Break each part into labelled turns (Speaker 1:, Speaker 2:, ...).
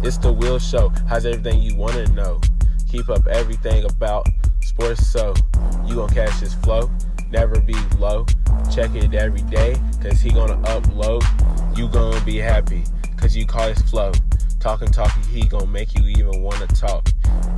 Speaker 1: It's the Will Show. How's everything you want to know? Keep up everything about sports so you gon' catch his flow. Never be low. Check it every day, cause he gonna upload. You gonna be happy, cause you call his flow. Talking, he gonna make you even wanna talk.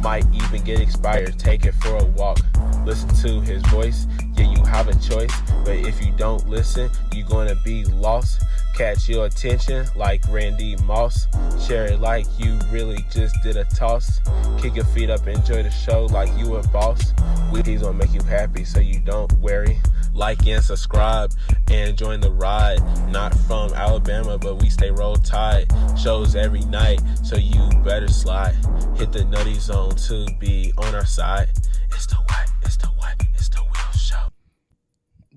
Speaker 1: Might even get inspired, take it for a walk. Listen to his voice, yeah, you have a choice. But if you don't listen, you gonna be lost. Catch your attention like Randy Moss. Share it like you really just did a toss. Kick your feet up, enjoy the show like you a boss. He's gonna make you happy so you don't worry. Like and subscribe and join the ride. Not from Alabama, but we stay roll tide. Shows every night, so you better slide. Hit the nutty zone to be on our side. It's the Will Show.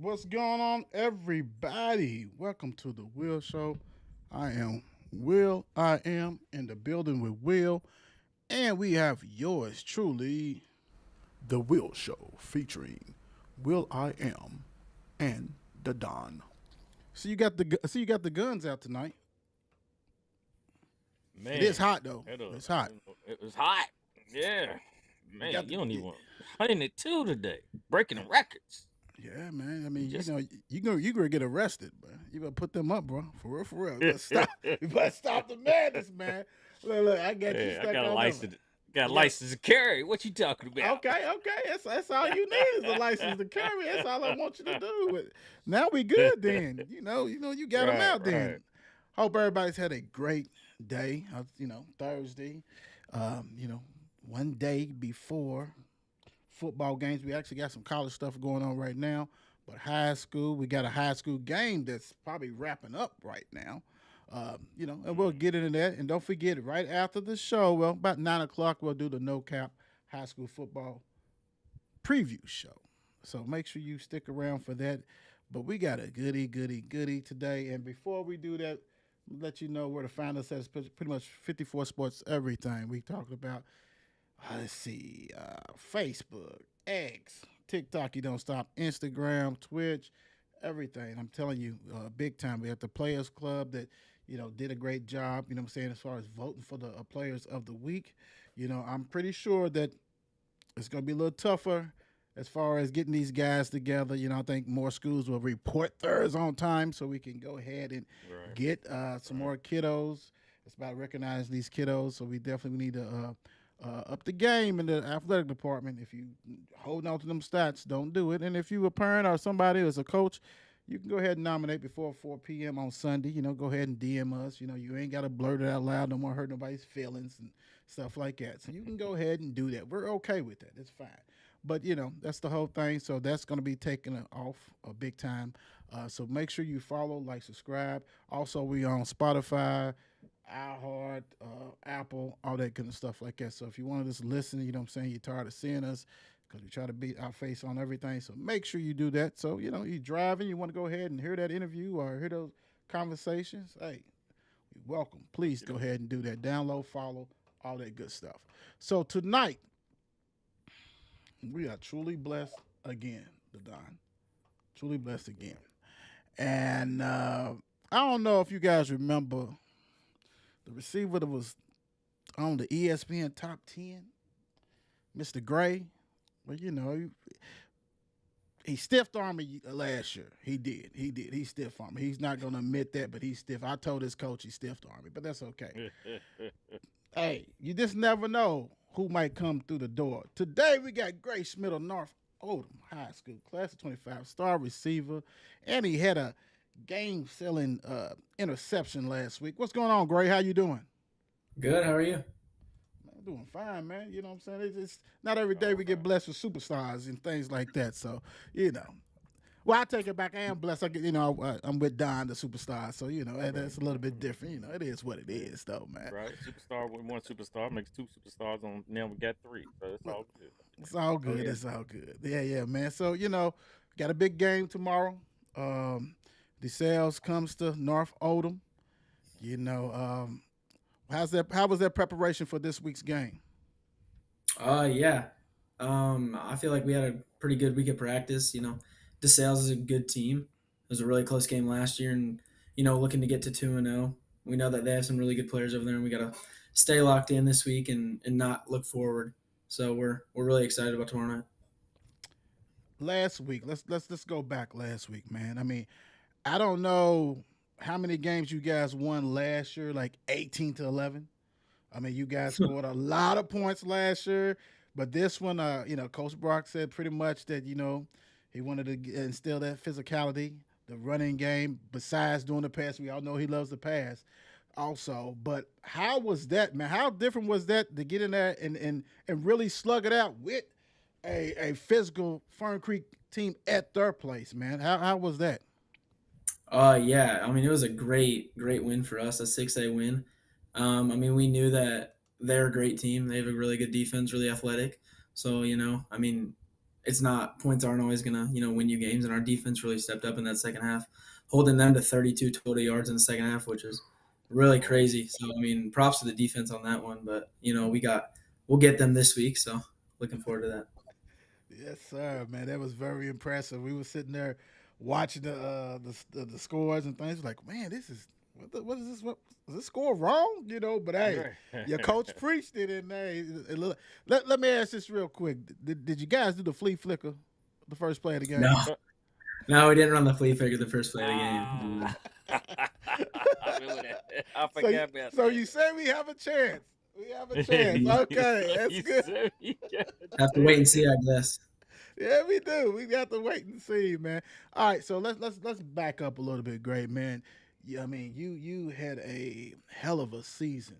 Speaker 2: What's going on, everybody? Welcome to the Will Show. I am Will. I am in the building with Will. And we have yours truly, the Will Show, featuring Will I Am and the Don. So you got the guns out tonight.
Speaker 3: Man,
Speaker 2: it is hot though. It's hot.
Speaker 3: It was hot. Yeah. Man, you don't even want 102 today. Breaking the records.
Speaker 2: Yeah, man. I mean, you gonna get arrested, bro. You better put them up, bro. For real, for real. You better stop the madness, man. Look, I got you stuck
Speaker 3: I got a
Speaker 2: on
Speaker 3: license.
Speaker 2: them.
Speaker 3: Got a license to carry. What you talking about?
Speaker 2: Okay. That's all you need is a license to carry. That's all I want you to do. Now we good then. You got them out then.
Speaker 3: Right.
Speaker 2: Hope everybody's had a great day. Thursday. One day before football games. We actually got some college stuff going on right now. But high school, we got a high school game that's probably wrapping up right now. And we'll get into that. And don't forget, right after the show, well, about 9 o'clock, we'll do the No Cap High School Football preview show. So make sure you stick around for that. But we got a goody today. And before we do that, let you know where to find us at pretty much 54 Sports Everything. We talked about, Facebook, X, TikTok, you don't stop, Instagram, Twitch, everything. I'm telling you, big time. We have the Players Club that, did a great job, as far as voting for the Players of the Week. I'm pretty sure that it's going to be a little tougher as far as getting these guys together. I think more schools will report theirs on time so we can go ahead and get some more kiddos. It's about recognizing these kiddos, so we definitely need to up the game in the athletic department. If you holding on to them stats, don't do it. And if you a parent or somebody as a coach, you can go ahead and nominate before 4 p.m. on Sunday. Go ahead and DM us. You ain't got to blurt it out loud. Don't want to hurt nobody's feelings and stuff like that. So you can go ahead and do that. We're okay with that. It's fine. But, that's the whole thing. So that's going to be taken off a big time. So make sure you follow, like, subscribe. Also, we on Spotify, iHeart, Apple, all that kind of stuff like that. So if you want to just listen, you're tired of seeing us because we try to beat our face on everything. So make sure you do that. So, you're driving, you want to go ahead and hear that interview or hear those conversations, hey, you're welcome. Please go ahead and do that. Download, follow, all that good stuff. So tonight, we are truly blessed again, the Don. Truly blessed again. And I don't know if you guys remember the receiver that was on the ESPN Top 10, Mr. Gray. Well, he stiffed armed me last year. He did. He stiff armed me. He's not going to admit that, but he's stiff. I told his coach he stiffed armed me, but that's okay. Hey, you just never know who might come through the door. Today we got Gray Schmittel, North Oldham High School, class of 25, star receiver, and he had a game-selling interception last week. What's going on, Gray? How you doing?
Speaker 4: Good. How are you?
Speaker 2: I'm doing fine, man. You know what I'm saying? It's not every day we get blessed with superstars and things like that. So, Well, I take it back. I am blessed. I'm with Don, the superstar. So, that's a little bit different. It is what it is, though, man.
Speaker 3: Right. Superstar with one superstar makes two superstars. Now we got three. So it's all good.
Speaker 2: It's all good. It's all good. Yeah, man. So, got a big game tomorrow. DeSales comes to North Oldham. How was that preparation for this week's game?
Speaker 4: Yeah. I feel like we had a pretty good week of practice. DeSales is a good team. It was a really close game last year, and looking to get to 2-0 we know that they have some really good players over there, and we got to stay locked in this week and not look forward. So we're really excited about tomorrow night.
Speaker 2: Last week, let's go back last week, man. I mean, I don't know how many games you guys won last year, like 18-11. I mean, you guys scored a lot of points last year, but this one, Coach Brock said pretty much that he wanted to instill that physicality, the running game. Besides doing the pass, we all know he loves the pass, also. But how was that, man? How different was that to get in there and really slug it out with a physical Fern Creek team at their place, man? How was that?
Speaker 4: Yeah, I mean it was a great win for us, a 6A win. I mean we knew that they're a great team. They have a really good defense, really athletic. So I mean, it's not points aren't always gonna win you games, and our defense really stepped up in that second half, holding them to 32 total yards in the second half, which is really crazy. So I mean, props to the defense on that one. But we'll get them this week, so looking forward to that.
Speaker 2: Yes, sir, man. That was very impressive. We were sitting there watching the scores and things. Like, man, this is what is this? What is this score wrong? But hey, your coach preached it in there. Let me ask this real quick. Did you guys do the flea flicker the first play of the game?
Speaker 4: No, no, we didn't run the flea flicker the first play of the game.
Speaker 3: I remember that. I forgot about that.
Speaker 2: So you say we have a chance. We have a chance. Okay, that's good.
Speaker 4: Have to wait and see, I guess.
Speaker 2: Yeah, we do. We got to wait and see, man. All right, so let's back up a little bit, great man. Yeah, I mean, you had a hell of a season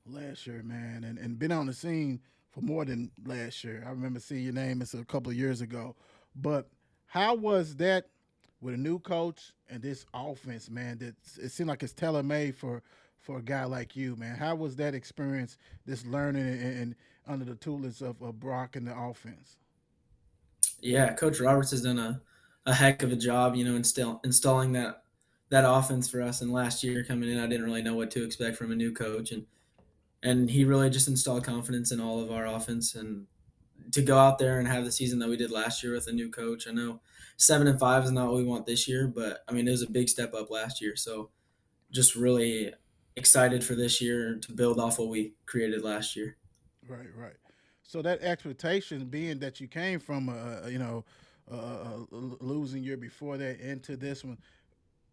Speaker 2: last year, man, and been on the scene for more than last year. I remember seeing your name a couple of years ago. But how was that with a new coach and this offense, man? That it seemed like it's tailor made for a guy like you, man. How was that experience, this learning and under the tutelage of Brock and the offense?
Speaker 4: Yeah, Coach Roberts has done a heck of a job, installing that offense for us. And last year coming in, I didn't really know what to expect from a new coach, and he really just installed confidence in all of our offense. And to go out there and have the season that we did last year with a new coach, I know 7-5 is not what we want this year, but I mean it was a big step up last year. So just really excited for this year to build off what we created last year.
Speaker 2: Right, right. So that expectation being that you came from losing year before that into this one,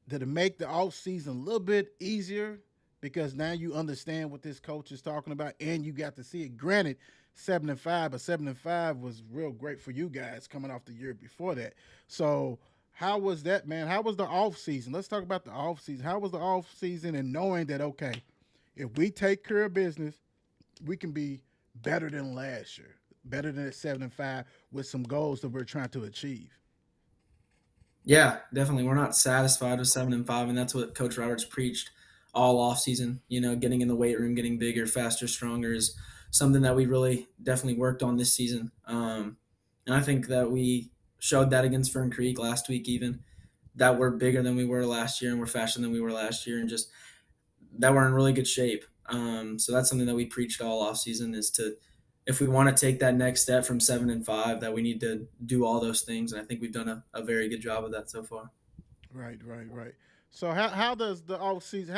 Speaker 2: did it make the off season a little bit easier because now you understand what this coach is talking about and you got to see it? Granted, 7-5, but 7-5 was real great for you guys coming off the year before that. So how was that, man? How was the off season? Let's talk about the off season. How was the off season and knowing that okay, if we take care of business, we can be better than last year, better than at 7-5 with some goals that we're trying to achieve.
Speaker 4: Yeah, definitely. We're not satisfied with 7-5, and that's what Coach Roberts preached all off season. Getting in the weight room, getting bigger, faster, stronger is something that we really definitely worked on this season. And I think that we showed that against Fern Creek last week, even that we're bigger than we were last year and we're faster than we were last year, and just that we're in really good shape. So that's something that we preached all off season is to, if we want to take that next step from 7-5, that we need to do all those things. And I think we've done a very good job of that so far.
Speaker 2: Right, right, right. So how does the off season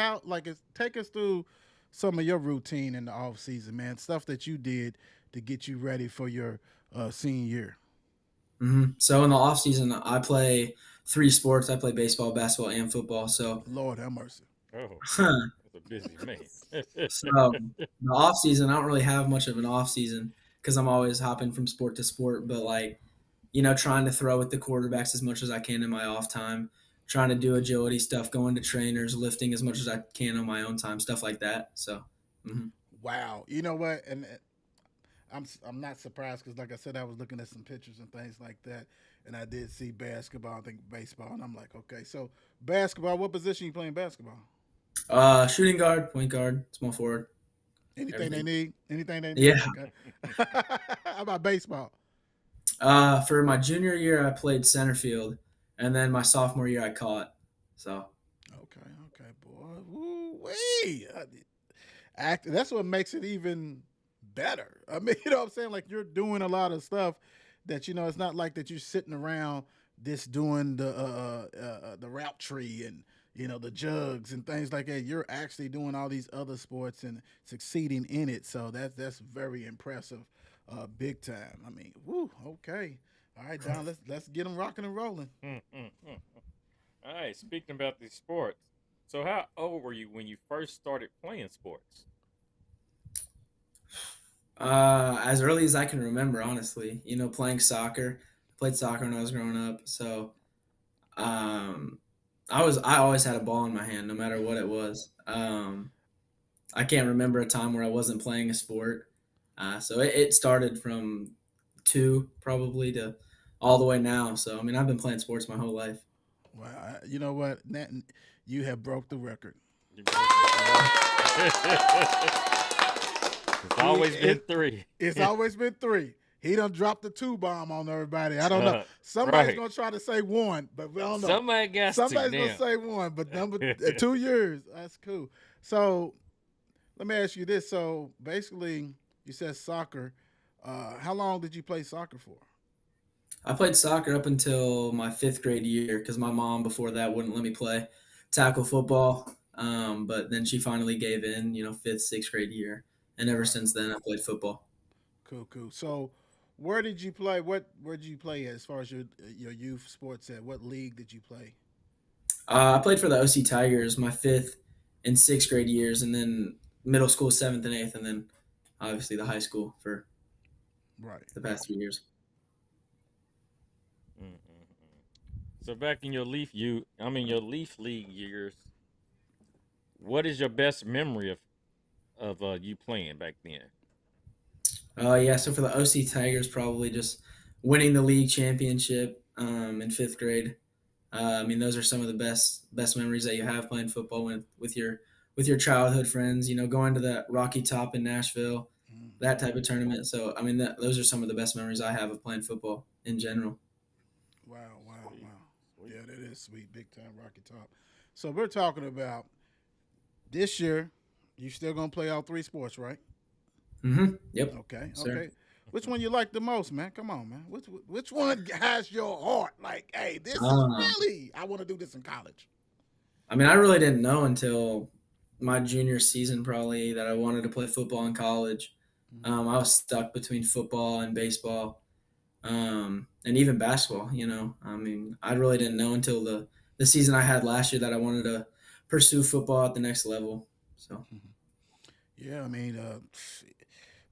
Speaker 2: take us through some of your routine in the off season, man? Stuff that you did to get you ready for your senior year.
Speaker 4: Mm-hmm. So in the off season, I play 3 sports. I play baseball, basketball, and football. So
Speaker 2: Lord have mercy.
Speaker 3: Oh, that's a busy man.
Speaker 4: so the off season, I don't really have much of an off season because I'm always hopping from sport to sport. But trying to throw with the quarterbacks as much as I can in my off time, trying to do agility stuff, going to trainers, lifting as much as I can on my own time, stuff like that. So,
Speaker 2: Wow. You know what? And I'm not surprised because, like I said, I was looking at some pictures and things like that, and I did see basketball, I think baseball, and I'm like, okay, so basketball. What position you playing basketball?
Speaker 4: Shooting guard, point guard, small forward.
Speaker 2: Anything
Speaker 4: Everything.
Speaker 2: they need? Anything they need?
Speaker 4: Yeah.
Speaker 2: Okay. How about baseball?
Speaker 4: For my junior year, I played center field, and then my sophomore year, I caught. So.
Speaker 2: Okay, boy. Woo-wee. That's what makes it even better. I mean, you know what I'm saying? Like you're doing a lot of stuff that it's not like that you're sitting around just doing the route tree and the jugs and things like that. You're actually doing all these other sports and succeeding in it. So that's very impressive, big time. I mean, whoo, okay. All right, Don, let's get them rocking and rolling.
Speaker 3: All right, speaking about these sports. So how old were you when you first started playing sports?
Speaker 4: As early as I can remember, honestly, playing soccer. I played soccer when I was growing up, so um, I always had a ball in my hand, no matter what it was. I can't remember a time where I wasn't playing a sport. So it started from two probably to all the way now. So I mean, I've been playing sports my whole life.
Speaker 2: Well, you know what, Nat, you have broke the record.
Speaker 3: You broke it. It's
Speaker 2: He,
Speaker 3: always been three.
Speaker 2: it's always been three. He done dropped the two bomb on everybody. I don't know. Somebody's
Speaker 3: Right.
Speaker 2: gonna try to say one, but we don't know.
Speaker 3: Somebody got
Speaker 2: Somebody's
Speaker 3: to
Speaker 2: gonna
Speaker 3: now.
Speaker 2: say one, but number 2 years. That's cool. So let me ask you this. So basically, you said soccer. How long did you play soccer for?
Speaker 4: I played soccer up until my fifth grade year because my mom before that wouldn't let me play tackle football. But then she finally gave in, fifth, sixth grade year, and ever
Speaker 2: Right.
Speaker 4: since then I played football.
Speaker 2: Cool, cool. So where did you play? Where did you play as far as your youth sports at? What league did you play?
Speaker 4: I played for the OC Tigers my fifth and sixth grade years, and then middle school seventh and eighth, and then obviously the high school for
Speaker 2: Right.
Speaker 4: the past 3 years.
Speaker 3: Mm-mm-mm. So back in your Leaf League years, what is your best memory of you playing back then?
Speaker 4: Yeah, so for the OC Tigers, probably just winning the league championship in fifth grade. I mean, those are some of the best memories that you have playing football with your childhood friends. Going to that Rocky Top in Nashville, that
Speaker 2: Hmm.
Speaker 4: type of tournament. So I mean, those are some of the best memories I have of playing football in general.
Speaker 2: Wow, wow,
Speaker 3: Sweet,
Speaker 2: wow.
Speaker 3: sweet.
Speaker 2: Yeah, that is sweet. Big time Rocky Top. So we're talking about this year. You still gonna play all three sports, right?
Speaker 4: Yep,
Speaker 2: Okay,
Speaker 4: sir.
Speaker 2: okay. Which one you like the most, man? Come on, man. Which one has your heart? Like, hey, this is
Speaker 4: Um,
Speaker 2: really I want to do this in college.
Speaker 4: I mean, I really didn't know until my junior season probably that I wanted to play football in college.
Speaker 2: Mhm.
Speaker 4: I was stuck between football and baseball, and even basketball. I mean, I really didn't know until the season I had last year that I wanted to pursue football at the next level. So
Speaker 2: Yeah, I mean,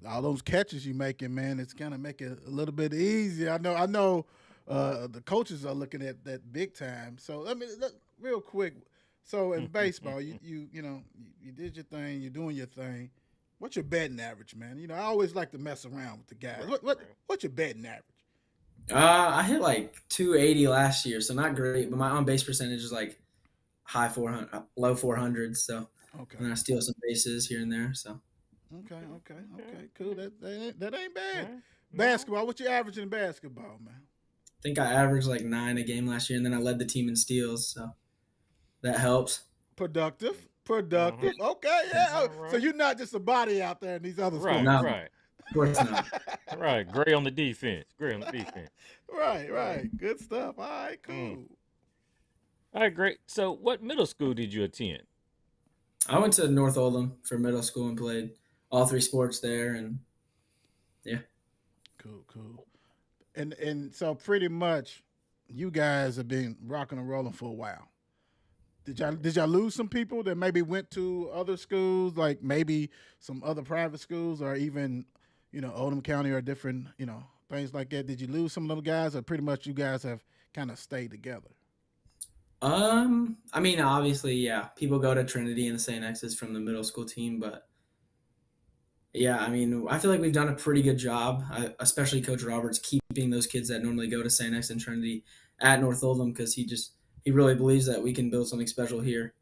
Speaker 2: all those catches you making, man, it's gonna make it a little bit easier. I know. The coaches are looking at that big time. So real quick. So in baseball, you did your thing. You're doing your thing. What's your betting average, man? I always like to mess around with the guys.
Speaker 3: Right, right.
Speaker 2: What's your betting average?
Speaker 4: I hit like 280 last year, so not great, but my on base percentage is like high 400, low 400s. So
Speaker 2: Okay,
Speaker 4: and I steal some bases here and there. So
Speaker 2: okay, cool. That ain't bad.
Speaker 3: Right? No.
Speaker 2: Basketball. What you averaging in basketball, man?
Speaker 4: I think I averaged like 9 a game last year, and then I led the team in steals. So that helps.
Speaker 2: Productive.
Speaker 3: Mm-hmm.
Speaker 2: Okay, yeah.
Speaker 3: All
Speaker 2: So
Speaker 3: right.
Speaker 2: you're not just a body out there in these other
Speaker 3: Right,
Speaker 2: sports.
Speaker 4: No,
Speaker 3: right,
Speaker 4: of course not.
Speaker 3: right. Gray on the defense. Gray on the defense.
Speaker 2: Right,
Speaker 3: Right.
Speaker 2: right. Good stuff. All right,
Speaker 3: Mm.
Speaker 2: cool.
Speaker 3: All right, great. So, what middle school did you attend?
Speaker 4: I went to North Oldham for middle school and played all three sports there, and yeah.
Speaker 2: Cool. And so pretty much you guys have been rocking and rolling for a while. Did y'all lose some people that maybe went to other schools, like maybe some other private schools or even, Oldham County or different, things like that? Did you lose some of those guys or pretty much you guys have kind of stayed together?
Speaker 4: I mean, obviously, yeah, people go to Trinity and the St. X's from the middle school team, but yeah, I mean, I feel like we've done a pretty good job, especially Coach Roberts, keeping those kids that normally go to St. X and Trinity at North Oldham because he really believes that we can build something special here,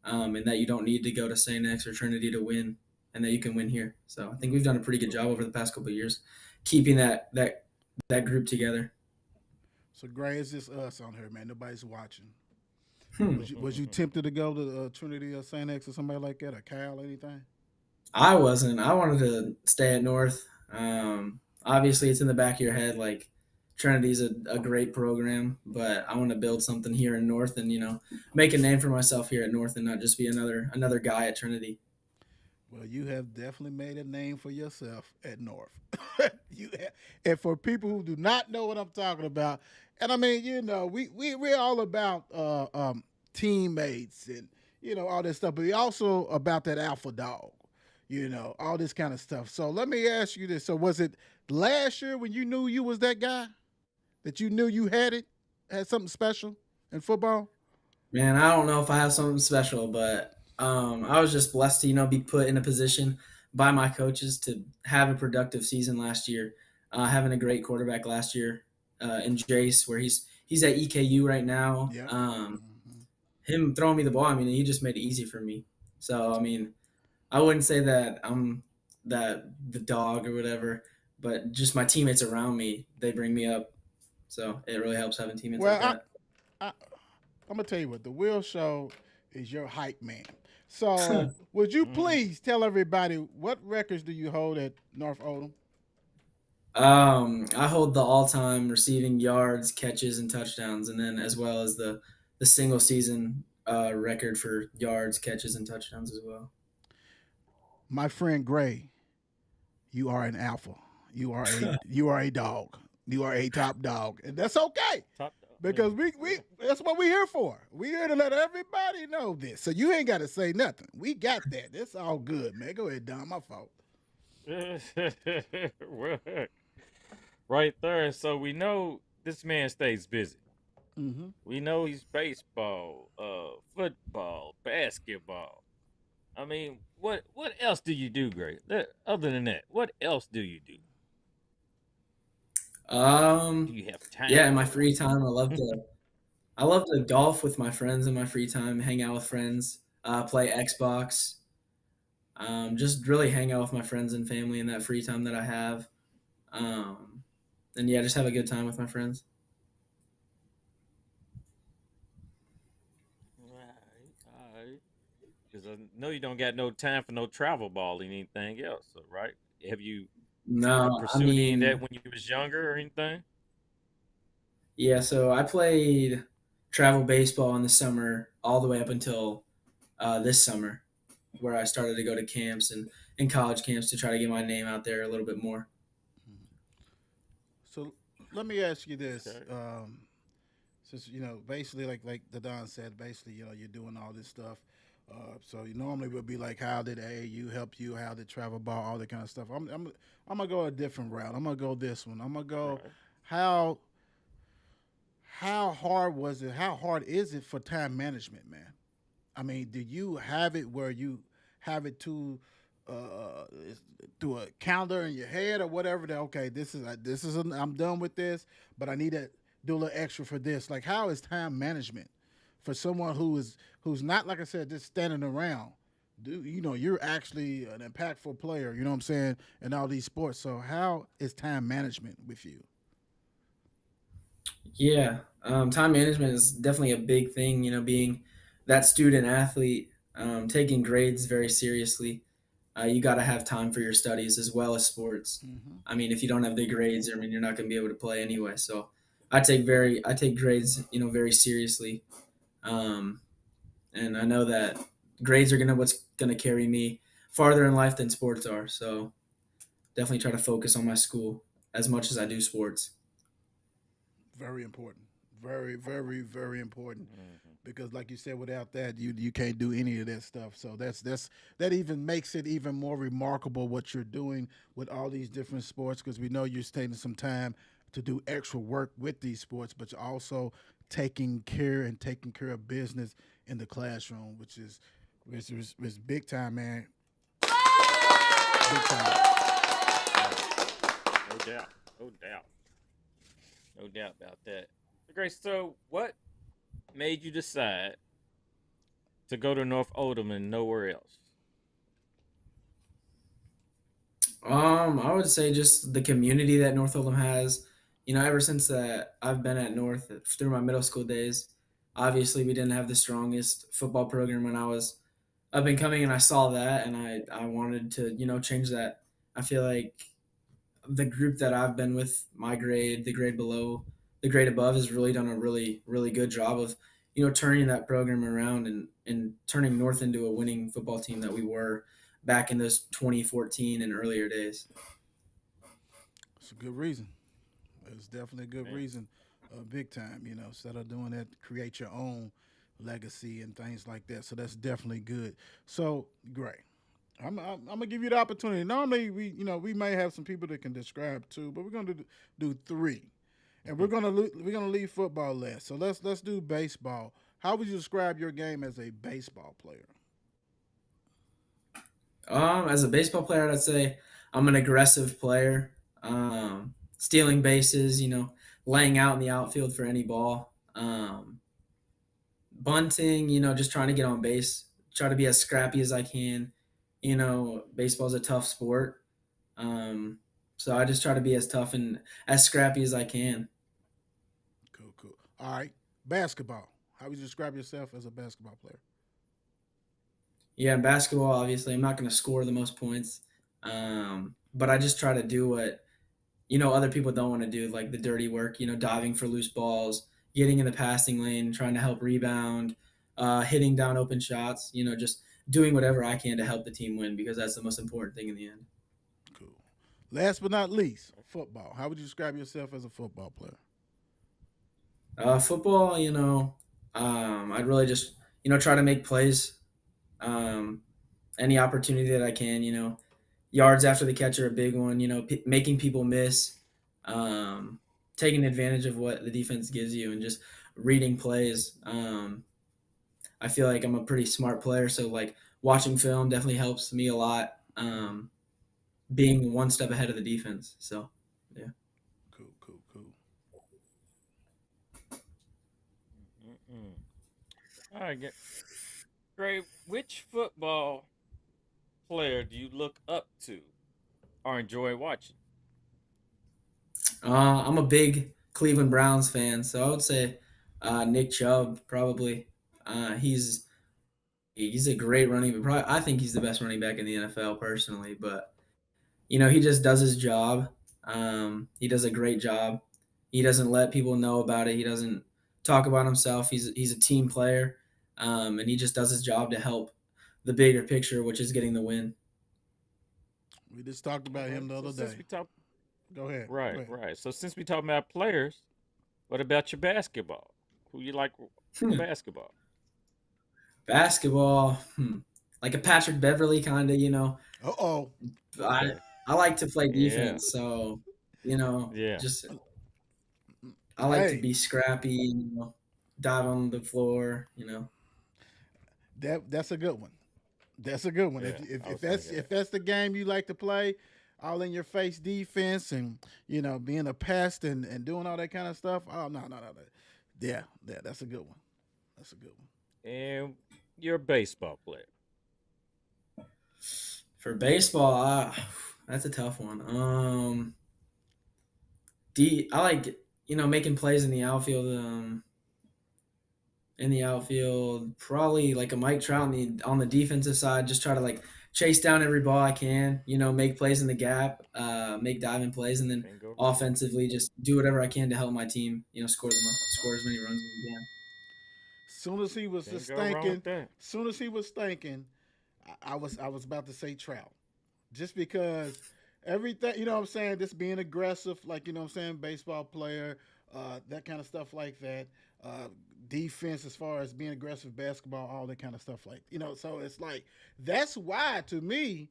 Speaker 4: and that you don't need to go to St. X or Trinity to win, and that you can win here. So I think we've done a pretty good job over the past couple of years, keeping that group together.
Speaker 2: So Gray, it's just us on here, man. Nobody's watching.
Speaker 4: Hmm.
Speaker 2: Was you tempted to go to Trinity or Saint X or somebody like that, or Cal, anything?
Speaker 4: I wasn't. I wanted to stay at North. Obviously, it's in the back of your head, like Trinity's a great program, but I want to build something here in North and make a name for myself here at North and not just be another guy at Trinity.
Speaker 2: Well, you have definitely made a name for yourself at North. And for people who do not know what I'm talking about, and I mean, we're all about teammates and all this stuff, but we also about that alpha dog, all this kind of stuff. So let me ask you this: so was it last year when you knew you was that guy that you knew you had something special in football?
Speaker 4: Man, I don't know if I have something special, but I was just blessed to be put in a position by my coaches to have a productive season last year, having a great quarterback last year in Jace, where he's at EKU right now.
Speaker 2: Yep.
Speaker 4: Him throwing me the ball, I mean, he just made it easy for me. So I mean, I wouldn't say that I'm that the dog or whatever, but just my teammates around me, they bring me up. So it really helps having teammates like
Speaker 2: Well,
Speaker 4: that.
Speaker 2: I I'm gonna tell you what the Will Show is your hype man. So would you
Speaker 3: Mm-hmm.
Speaker 2: please tell everybody what records do you hold at North Oldham?
Speaker 4: I hold the all-time receiving yards, catches, and touchdowns, and then as well as the single season record for yards, catches, and touchdowns as well.
Speaker 2: My friend Gray, you are an alpha. You are a dog. You are a top dog, and that's okay
Speaker 3: Top,
Speaker 2: because we that's what we're here for. We're here to let everybody know this. So you ain't got to say nothing. We got that. It's all good, man. Go ahead, Don. My fault.
Speaker 3: Well, right there. So we know this man stays busy.
Speaker 2: Mm-hmm.
Speaker 3: We know he's baseball, football, basketball. I mean, what else do you do, Gray? Other than that, what else do you do? Do
Speaker 4: Um,
Speaker 3: you have
Speaker 4: yeah,
Speaker 3: time
Speaker 4: in my
Speaker 3: for
Speaker 4: free time, I love to golf with my friends in my free time, hang out with friends, play Xbox, just really hang out with my friends and family in that free time that I have. Um, and yeah, just have a good time with my friends.
Speaker 3: All right. Because I know you don't got no time for no travel ball or anything else, so, right? Have you
Speaker 4: No, I
Speaker 3: pursued any of that
Speaker 4: mean,
Speaker 3: when you was younger or anything?
Speaker 4: yeah, so I played travel baseball in the summer all the way up until this summer, where I started to go to camps and college camps to try to get my name out there a little bit more.
Speaker 2: So let me ask you this.
Speaker 3: Okay.
Speaker 2: Since basically like the Don said, basically you're doing all this stuff. So you normally would be like, how did AAU help you? How did travel ball? All that kind of stuff. I'm gonna go a different route. I'm gonna go this one. I'm gonna go
Speaker 3: Right.
Speaker 2: how how hard was it? How hard is it for time management, man? I mean, do you have it where you have it uh, through a calendar in your head or whatever? That okay, I'm done with this, but I need to do a little extra for this. Like, how is time management for someone who's not like I said just standing around? Do you're actually an impactful player? You know what I'm saying in all these sports. So how is time management with you?
Speaker 4: Yeah, time management is definitely a big thing. Being that student athlete, taking grades very seriously. You got to have time for your studies as well as sports.
Speaker 2: Mm-hmm.
Speaker 4: I mean, if you don't have the grades, I mean, you're not going to be able to play anyway. So, I take grades, very seriously, um, and I know that grades are what's gonna carry me farther in life than sports are. So, definitely try to focus on my school as much as I do sports.
Speaker 2: Very important. Very, very, very important.
Speaker 3: Hmm.
Speaker 2: Because like you said, without that, you can't do any of that stuff. So that even makes it even more remarkable what you're doing with all these different sports. Because we know you're taking some time to do extra work with these sports, but you're also taking care of business in the classroom, which is big time, man. Big time.
Speaker 3: Right. No doubt. No doubt. No doubt about that. Grace, so what made you decide to go to North Oldham and nowhere else?
Speaker 4: I would say just the community that North Oldham has. Ever since that I've been at North through my middle school days. Obviously, we didn't have the strongest football program when I was up and coming, and I saw that, and I wanted to change that. I feel like the group that I've been with, my grade, the grade below, the grade above, has really done a really really good job of turning that program around and turning North into a winning football team that we were back in those 2014 and earlier days.
Speaker 2: It's a good reason. It's definitely a good
Speaker 3: Man.
Speaker 2: reason, big time. Instead of doing that, create your own legacy and things like that. So that's definitely good. So great. I'm gonna give you the opportunity. Normally, we may have some people that can describe two, but we're gonna do three, and we're gonna leave football last. So let's do baseball. How would you describe your game as a baseball player?
Speaker 4: As a baseball player, I'd say I'm an aggressive player. Stealing bases, laying out in the outfield for any ball. Bunting, just trying to get on base. Try to be as scrappy as I can. Baseball's a tough sport. Um, so I just try to be as tough and as scrappy as I can.
Speaker 2: Cool, cool. All right, basketball. How would you describe yourself as a basketball player?
Speaker 4: Yeah, in basketball, obviously, I'm not going to score the most points, but I just try to do what other people don't want to do, like the dirty work. Diving for loose balls, getting in the passing lane, trying to help rebound, hitting down open shots. Just doing whatever I can to help the team win because that's the most important thing in the end.
Speaker 2: Cool. Last but not least, football. How would you describe yourself as a football player?
Speaker 4: Football, I'd really just try to make plays. Um, any opportunity that I can, yards after the catch are a big one. Making people miss, um, taking advantage of what the defense gives you, and just reading plays. I feel like I'm a pretty smart player, so like watching film definitely helps me a lot. Being one step ahead of the defense. So yeah.
Speaker 2: Cool, cool, cool.
Speaker 3: Mm-mm. All right, Gray. Which football player do you look up to or enjoy watching?
Speaker 4: I'm a big Cleveland Browns fan, so I would say Nick Chubb probably. He's a great running, but probably I think he's the best running back in the NFL personally. But he just does his job. He does a great job. He doesn't let people know about it. He doesn't talk about himself. He's a team player, and he just does his job to help the bigger picture, which is getting the win.
Speaker 2: We just talked about
Speaker 3: Okay,
Speaker 2: him the
Speaker 3: so
Speaker 2: other
Speaker 3: since
Speaker 2: day.
Speaker 3: we talk,
Speaker 2: Go ahead. Go
Speaker 3: right,
Speaker 2: ahead.
Speaker 3: right. So since we talking about players, what about your basketball? Who you like for
Speaker 4: Hmm.
Speaker 3: basketball?
Speaker 4: Basketball, like a Patrick Beverly kind of.
Speaker 2: Uh oh.
Speaker 4: I
Speaker 3: Okay.
Speaker 4: I like to play
Speaker 3: Yeah.
Speaker 4: defense, so
Speaker 3: Yeah.
Speaker 4: just I like to
Speaker 2: Hey,
Speaker 4: be scrappy. Dive on the floor.
Speaker 2: that's a good one. That's a good one. If
Speaker 3: Yeah.
Speaker 2: if,
Speaker 3: I
Speaker 2: if
Speaker 3: was
Speaker 2: that's
Speaker 3: thinking
Speaker 2: if
Speaker 3: that.
Speaker 2: that's the game you like to play, all in your face defense and being a pest and doing all that kind of stuff. Oh no, no, no, no. Yeah, yeah, that's a good one. That's a good one.
Speaker 3: And you're a baseball player.
Speaker 4: For baseball, that's a tough one. I like making plays in the outfield. Probably like a Mike Trout on the defensive side. Just try to like chase down every ball I can. Make plays in the gap, make diving plays, and then
Speaker 3: Can't go wrong.
Speaker 4: offensively just do whatever I can to help my team. Score as many runs as we can.
Speaker 2: Soon as he was
Speaker 3: Can't
Speaker 2: just
Speaker 3: go wrong with
Speaker 2: thinking,
Speaker 3: that.
Speaker 2: soon as he was thinking, I was about to say Trout, just because everything what I'm saying. This being aggressive, like what I'm saying, baseball player, that kind of stuff like that. Uh, Defense, as far as being aggressive, basketball, all that kind of stuff like So it's like that's why to me,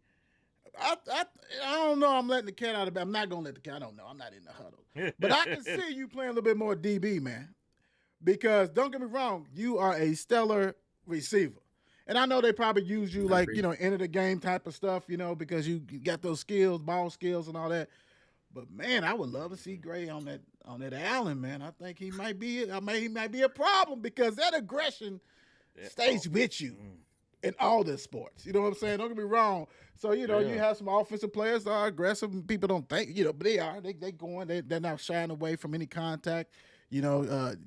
Speaker 2: I I don't know. I'm letting the cat out of the bag. I'm not gonna let the cat. I don't know. I'm not in the huddle, but I can see you playing a little bit more DB, man. Because don't get me wrong, you are a stellar receiver. And I know they probably use you
Speaker 4: I
Speaker 2: like,
Speaker 4: appreciate.
Speaker 2: end of the game type of stuff, because you got those skills, ball skills and all that. But man, I would love to see Gray on that Allen, man. I think he might be a problem because that aggression
Speaker 3: Yeah. Oh.
Speaker 2: stays with you
Speaker 3: Mm.
Speaker 2: in all the sports. You know what I'm saying? Don't get me wrong. So, you
Speaker 3: Yeah.
Speaker 2: have some offensive players that are aggressive and people don't think, but they are. They're not shying away from any contact,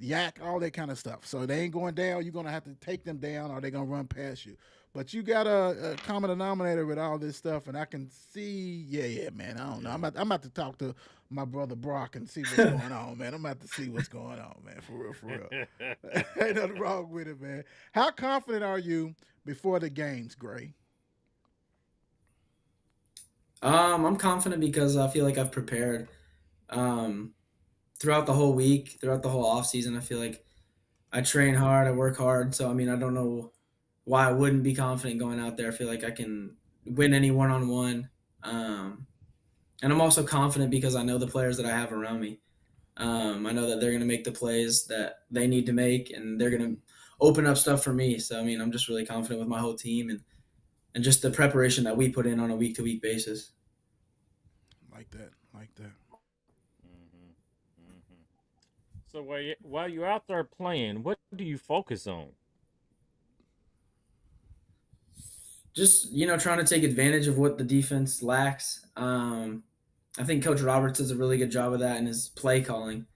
Speaker 2: yak, all that kind of stuff. So they ain't going down. You're going to have to take them down or they're going to run past you. But you got a common denominator with all this stuff, and I can see, yeah, man. I don't know.
Speaker 3: Yeah.
Speaker 2: I'm about to talk to my brother Brock and see what's going on, man. I'm about to see what's going on, man. For real, for real. Ain't nothing wrong with it, man. How confident are you before the games, Gray?
Speaker 4: I'm confident because I feel like I've prepared um, throughout the whole week, throughout the whole off season. I feel like I train hard, I work hard. So I mean, I don't know why I wouldn't be confident going out there. I feel like I can win any one on one. And I'm also confident because I know the players that I have around me. I know that they're going to make the plays that they need to make, and they're going to open up stuff for me. So I mean, I'm just really confident with my whole team and just the preparation that we put in on a week to week basis.
Speaker 2: Like that, like that.
Speaker 3: hmm hmm So while you're out there playing, what do you focus on?
Speaker 4: Just trying to take advantage of what the defense lacks. I think Coach Roberts does a really good job of that in his play calling.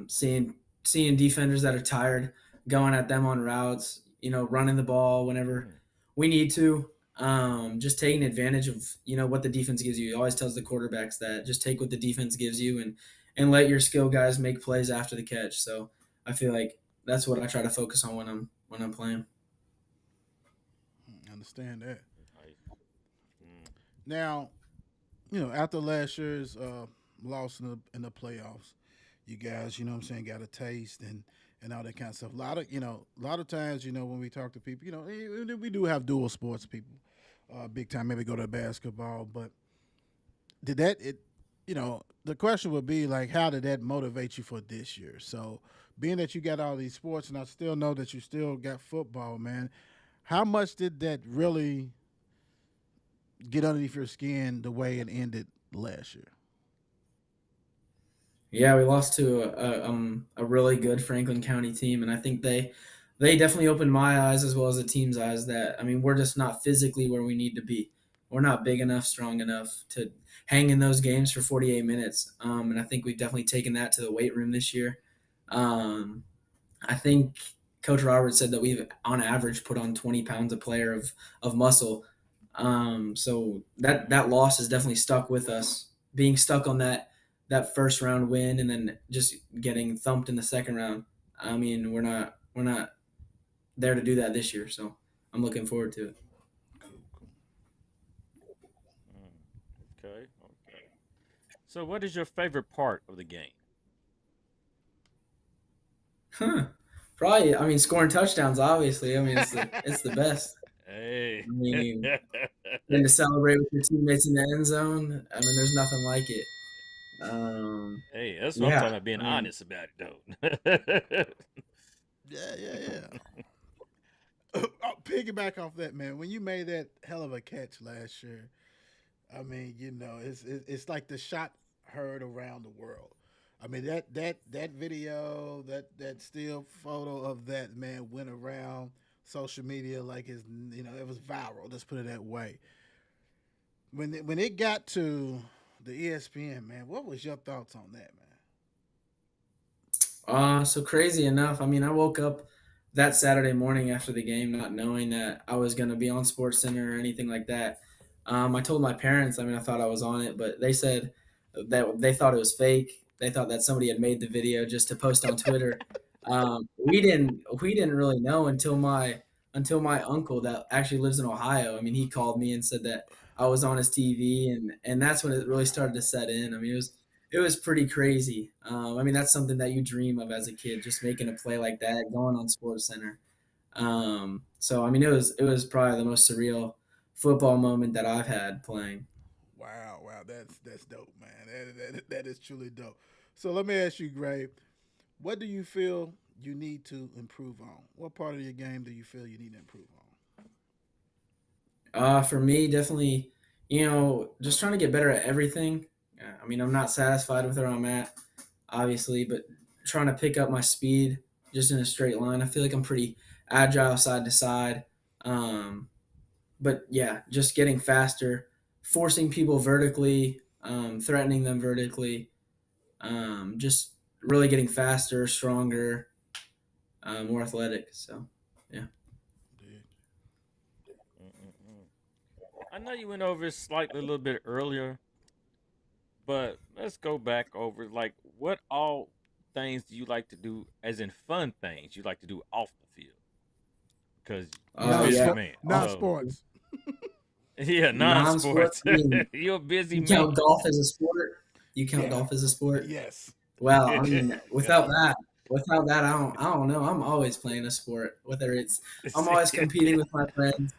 Speaker 4: Seeing defenders that are tired, going at them on routes, running the ball whenever
Speaker 3: Mm.
Speaker 4: we need to. Just taking advantage of what the defense gives you. He always tells the quarterbacks that just take what the defense gives you and let your skill guys make plays after the catch. So I feel like that's what I try to focus on when I'm playing.
Speaker 2: Understand that.
Speaker 3: Nice. Mm.
Speaker 2: Now, after last year's loss in the playoffs, you guys, what I'm saying, got a taste and all that kind of stuff. A lot of times, when we talk to people, we do have dual sports people, big time, maybe go to basketball, but did that it the question would be like, how did that motivate you for this year? So being that you got all these sports, and I still know that you still got football, man, how much did that really get underneath your skin the way it ended last year?
Speaker 4: Yeah, we lost to a really good Franklin County team, and I think they definitely opened my eyes as well as the team's eyes. That I mean, we're just not physically where we need to be. We're not big enough, strong enough to hang in those games for 48 minutes. And I think we've definitely taken that to the weight room this year. Um, I think Coach Roberts said that we've, on average, put on 20 pounds a player of muscle. So that loss is definitely stuck with us. Being stuck on that first round win and then just getting thumped in the second round. I mean, we're not there to do that this year. So I'm looking forward to it.
Speaker 2: Cool, cool.
Speaker 3: Mm. Okay. Okay. So what is your favorite part of the game?
Speaker 4: Huh. Probably. I mean, scoring touchdowns. Obviously. I mean, it's the best.
Speaker 3: Hey.
Speaker 4: I mean, then to celebrate with your teammates in the end zone. I mean, there's nothing like it.
Speaker 3: Hey, that's what I'm
Speaker 4: Yeah.
Speaker 3: talking about, being
Speaker 4: I mean,
Speaker 3: honest about it though.
Speaker 2: Yeah, yeah, yeah. Piggyback off that, man. When you made that hell of a catch last year, I mean, it's like the shot heard around the world. I mean that video, that still photo of that man went around social media like it was viral. Let's put it that way. When it got to the ESPN, man, what was your thoughts on that, man?
Speaker 4: so crazy enough. I mean, I woke up that Saturday morning after the game not knowing that I was going to be on Sports Center or anything like that. I told my parents. I mean, I thought I was on it, but they said that they thought it was fake. They thought that somebody had made the video just to post on Twitter. We didn't really know until my uncle that actually lives in Ohio. I mean, he called me and said that I was on his TV, and that's when it really started to set in. I mean, it was pretty crazy. I mean, that's something that you dream of as a kid, just making a play like that, going on Sports Center. So I mean, it was probably the most surreal football moment that I've had playing.
Speaker 2: Wow, wow, that's dope, man. That is truly dope. So let me ask you, Gray, what do you feel you need to improve on? What part of your game do you feel you need to improve on?
Speaker 4: For me, definitely, just trying to get better at everything. I mean, I'm not satisfied with where I'm at, obviously, but trying to pick up my speed just in a straight line. I feel like I'm pretty agile side to side. Um, but yeah, just getting faster, forcing people vertically, threatening them vertically, just really getting faster, stronger, more athletic. So, yeah.
Speaker 3: I know you went over it slightly a little bit earlier, but let's go back over like what all things do you like to do, as in fun things you like to do off the field? Because you're a busy
Speaker 4: Yeah.
Speaker 3: man. So
Speaker 2: Non-sports.
Speaker 3: yeah,
Speaker 4: Non-sport.
Speaker 3: non-sports.
Speaker 4: I mean,
Speaker 3: You're a busy
Speaker 4: you
Speaker 3: man.
Speaker 4: count golf as a sport? You count
Speaker 2: Yeah.
Speaker 4: golf as a sport?
Speaker 2: Yes.
Speaker 4: Well, I mean,
Speaker 3: Yeah.
Speaker 4: without that, I don't know. I'm always playing a sport. Whether it's, I'm always competing with my friends.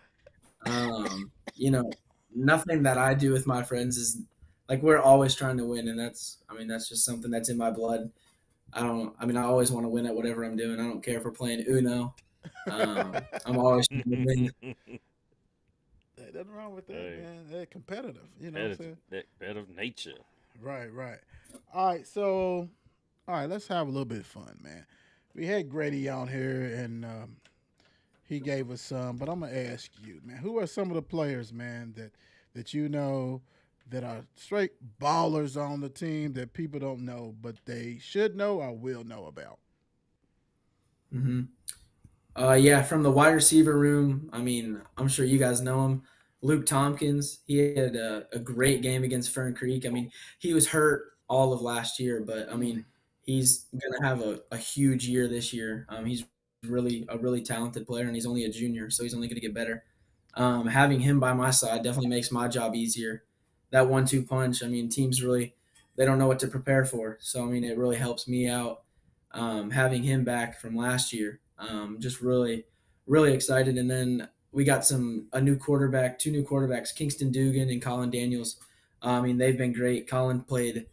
Speaker 4: You know, nothing that I do with my friends is like we're always trying to win, and I mean, that's just something that's in my blood. I mean, I always want to win at whatever I'm doing. I don't care if we're playing Uno. I'm always trying to win.
Speaker 2: Hey, nothing wrong with that,
Speaker 3: Hey,
Speaker 2: man. They're competitive. You know what I'm saying?
Speaker 3: bit of nature.
Speaker 2: Right, right. All right, so let's have a little bit of fun, man. We had Grady on here, and he gave us some, but I'm gonna ask you, man, who are some of the players, man, that you know that are straight ballers on the team that people don't know, but they should know or will know about?
Speaker 4: Hmm. Yeah, from the wide receiver room, I mean, I'm sure you guys know him. Luke Tompkins, he had a great game against Fern Creek. I mean, he was hurt all of last year, but I
Speaker 2: Mm,
Speaker 4: mean, he's going to have a huge year this year. He's really a really talented player, and he's only a junior, so he's only going to get better. Having him by my side definitely makes my job easier. That 1-2 punch, I mean, teams really they don't know what to prepare for, so I mean, it really helps me out. Having him back from last year, just really excited. And then we got a new quarterback, two new quarterbacks, Kingston Dugan and Colin Daniels. I mean, they've been great. Colin played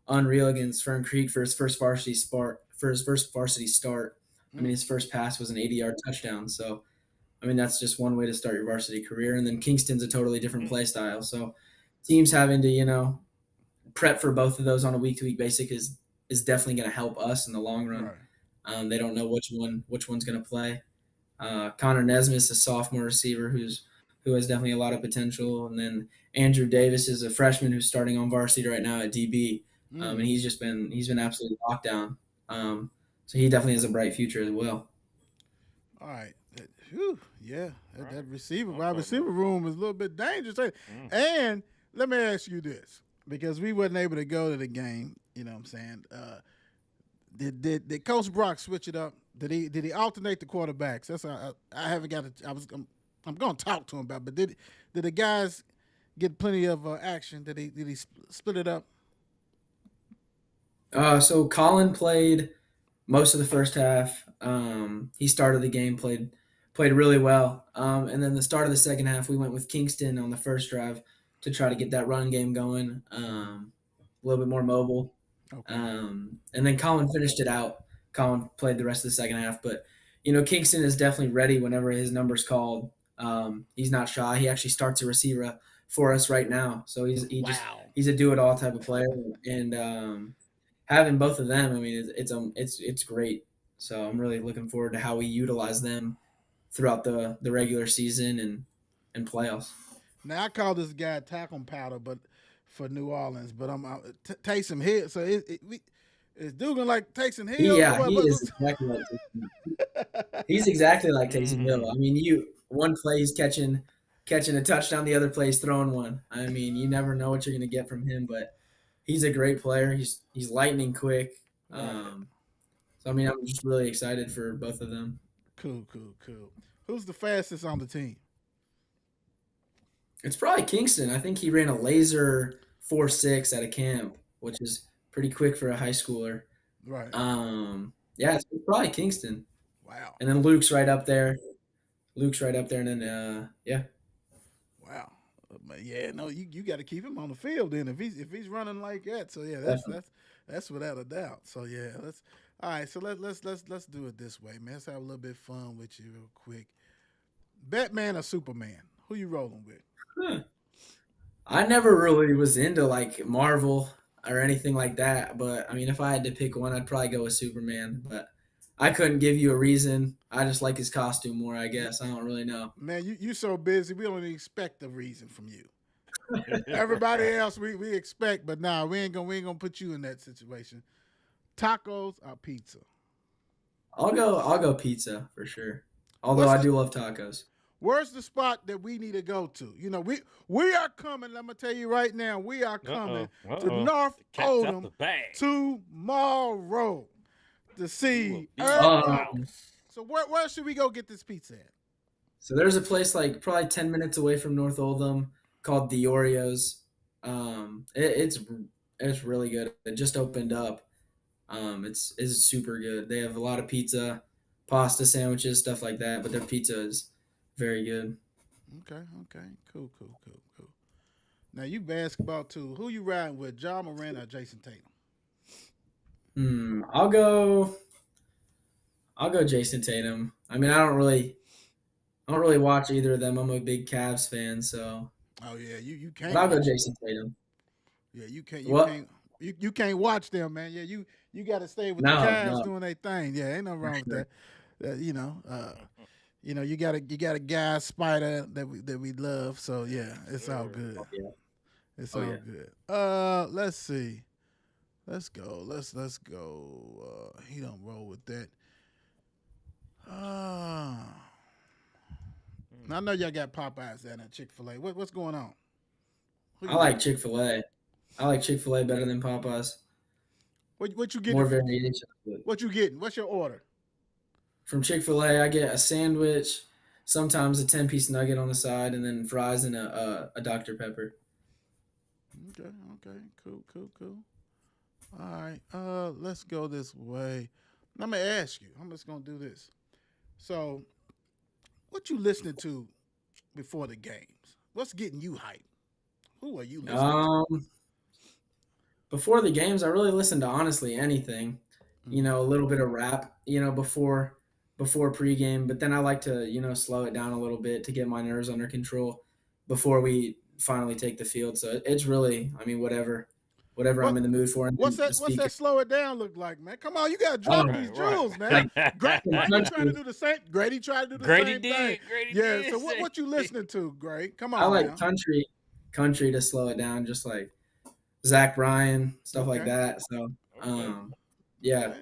Speaker 4: unreal against Fern Creek for his first varsity start. I mean,
Speaker 2: mm,
Speaker 4: his first pass was an 80-yard touchdown. So, I mean, that's just one way to start your varsity career. And then Kingston's a totally different play style. So, teams having to, prep for both of those on a week to week basis is definitely going to help us in the long run.
Speaker 2: right.
Speaker 4: They don't know which one's going to play. Connor Nesmith, a sophomore receiver who has definitely a lot of potential, and then Andrew Davis is a freshman who's starting on varsity right now at DB,
Speaker 2: Mm.
Speaker 4: and he's been absolutely locked down. So he definitely has a bright future as well.
Speaker 2: All right. Whew, yeah,
Speaker 3: Right.
Speaker 2: that receiver, wide
Speaker 3: Okay,
Speaker 2: receiver
Speaker 3: man.
Speaker 2: room is a little bit dangerous.
Speaker 3: Mm.
Speaker 2: And let me ask you this, because we wasn't able to go to the game. You know what I'm saying? Did Coach Brock switch it up? Did he alternate the quarterbacks? That's I haven't got. I'm going to talk to him about. But did the guys get plenty of action? Did he split it up?
Speaker 4: So Colin played most of the first half. He started the game, played really well, and then the start of the second half, we went with Kingston on the first drive to try to get that run game going, a little bit more mobile.
Speaker 2: Okay.
Speaker 4: And then Colin finished it out. Colin played the rest of the second half, but Kingston is definitely ready whenever his number's called. He's not shy. He actually starts a receiver for us right now, so
Speaker 2: Wow.
Speaker 4: he's a do it all type of player, and having both of them, I mean, it's great. So I'm really looking forward to how we utilize them throughout the regular season and playoffs.
Speaker 2: Now I call this guy talcum powder, but for New Orleans, but I'm Taysom Hill. So is Dugan like Taysom Hill?
Speaker 4: He is exactly like he's exactly like Taysom Hill.
Speaker 3: Mm.
Speaker 4: I mean, you one play he's catching a touchdown, the other play he's throwing one. I mean, you never know what you're gonna get from him, but he's a great player. He's lightning quick.
Speaker 2: Right.
Speaker 4: So I mean, I'm just really excited for both of them.
Speaker 2: Cool, cool, cool. Who's the fastest on the team?
Speaker 4: It's probably Kingston. I think he ran a laser 4.6 at a camp, which is pretty quick for a high schooler.
Speaker 2: Right.
Speaker 4: Yeah, it's probably Kingston,
Speaker 2: Wow.
Speaker 4: and then Luke's right up there. Luke's right up there, and then yeah,
Speaker 2: Wow. Yeah, no, you got to keep him on the field then if he's running like that. So yeah,
Speaker 4: definitely.
Speaker 2: that's without a doubt. So yeah, let's all right. So let's do it this way, man. Let's have a little bit of fun with you real quick. Batman or Superman? Who you rolling with?
Speaker 4: Huh. I never really was into like Marvel or anything like that, but I mean, if I had to pick one, I'd probably go with Superman. But I couldn't give you a reason. I just like his costume more, I guess. I don't really know.
Speaker 2: Man, you so busy. We don't even expect a reason from you. Everybody else we expect, but nah, we ain't gonna put you in that situation. Tacos or pizza?
Speaker 4: I'll go pizza for sure. Although
Speaker 2: What's
Speaker 4: I
Speaker 2: the
Speaker 4: do love tacos.
Speaker 2: Where's the spot that we need to go to? We are coming. I'm gonna tell you right now, we are
Speaker 3: Uh
Speaker 2: coming
Speaker 3: oh. Uh
Speaker 2: to
Speaker 3: oh.
Speaker 2: North
Speaker 3: The cat's out the
Speaker 2: Oldham
Speaker 3: bag.
Speaker 2: tomorrow to
Speaker 3: To a
Speaker 2: see
Speaker 3: big
Speaker 2: Earl
Speaker 4: Um,
Speaker 2: Thomas.
Speaker 3: house.
Speaker 2: So where should we go get this pizza at?
Speaker 4: so there's a place like probably 10 minutes away from North Oldham called the Oreos. It's really good. It just opened up. It's super good. They have a lot of pizza, pasta sandwiches, stuff like that. But their pizza is very good.
Speaker 2: Okay. Cool. Now you basketball too. Who you riding with, John Moran or Jason Tatum?
Speaker 4: Hmm. I'll go Jason Tatum. I mean, I don't really watch either of them. I'm a big Cavs fan, so
Speaker 2: Oh yeah, you
Speaker 4: but
Speaker 2: can't
Speaker 4: I'll go
Speaker 2: watch.
Speaker 4: Jason Tatum.
Speaker 2: Yeah, you
Speaker 4: What?
Speaker 2: can't you can't watch them, man. Yeah, you got to stay with the
Speaker 4: No,
Speaker 2: Cavs
Speaker 4: no,
Speaker 2: doing their thing. Yeah, ain't nothing
Speaker 4: for
Speaker 2: wrong with
Speaker 4: sure.
Speaker 2: that. You got a guy spider that we love. So yeah, it's all
Speaker 3: Sure.
Speaker 2: good.
Speaker 4: Oh yeah.
Speaker 2: It's
Speaker 4: Oh
Speaker 2: all
Speaker 4: yeah.
Speaker 2: good. Let's see. Let's go. Let's go. He don't roll with that. Uh, I know y'all got Popeyes down at Chick-fil-A. What's going on? Who
Speaker 4: I
Speaker 2: you like?
Speaker 4: like Chick-fil-A. I like Chick-fil-A better than Popeyes.
Speaker 2: What you
Speaker 4: More
Speaker 2: getting?
Speaker 4: variation. But
Speaker 2: What you getting? What's your order?
Speaker 4: from Chick-fil-A, I get a sandwich, sometimes a 10-piece nugget on the side, and then fries and a Dr Pepper.
Speaker 2: Okay. Cool. All right. Let's go this way. I'm gonna ask you. I'm just gonna do this. So, what you listening to before the games? What's getting you hyped? Who are you listening to?
Speaker 4: Um, Before the games, I really listen to honestly anything. A
Speaker 2: Okay.
Speaker 4: little bit of rap. Before pregame, but then I like to slow it down a little bit to get my nerves under control before we finally take the field. So it's really, I mean, whatever I'm
Speaker 2: What
Speaker 4: in the mood for, and
Speaker 2: what's
Speaker 4: then the
Speaker 2: that? What's
Speaker 4: speaker.
Speaker 2: that? Slow it down. Look like, man. Come on, you gotta drop
Speaker 4: Um,
Speaker 2: these
Speaker 3: Right, right.
Speaker 2: jewels, man.
Speaker 4: like some
Speaker 2: Grady trying to
Speaker 4: country.
Speaker 2: do the same. Grady tried to do the
Speaker 3: Grady
Speaker 2: same thing.
Speaker 3: did. Grady
Speaker 2: Yeah.
Speaker 3: did
Speaker 2: So what
Speaker 3: say.
Speaker 2: what you listening to, Greg? Come
Speaker 4: I
Speaker 2: on
Speaker 4: like
Speaker 2: now.
Speaker 4: country to slow it down, just like Zach Bryan, stuff like
Speaker 2: Okay.
Speaker 4: that. So,
Speaker 3: Okay.
Speaker 4: yeah,
Speaker 2: Okay.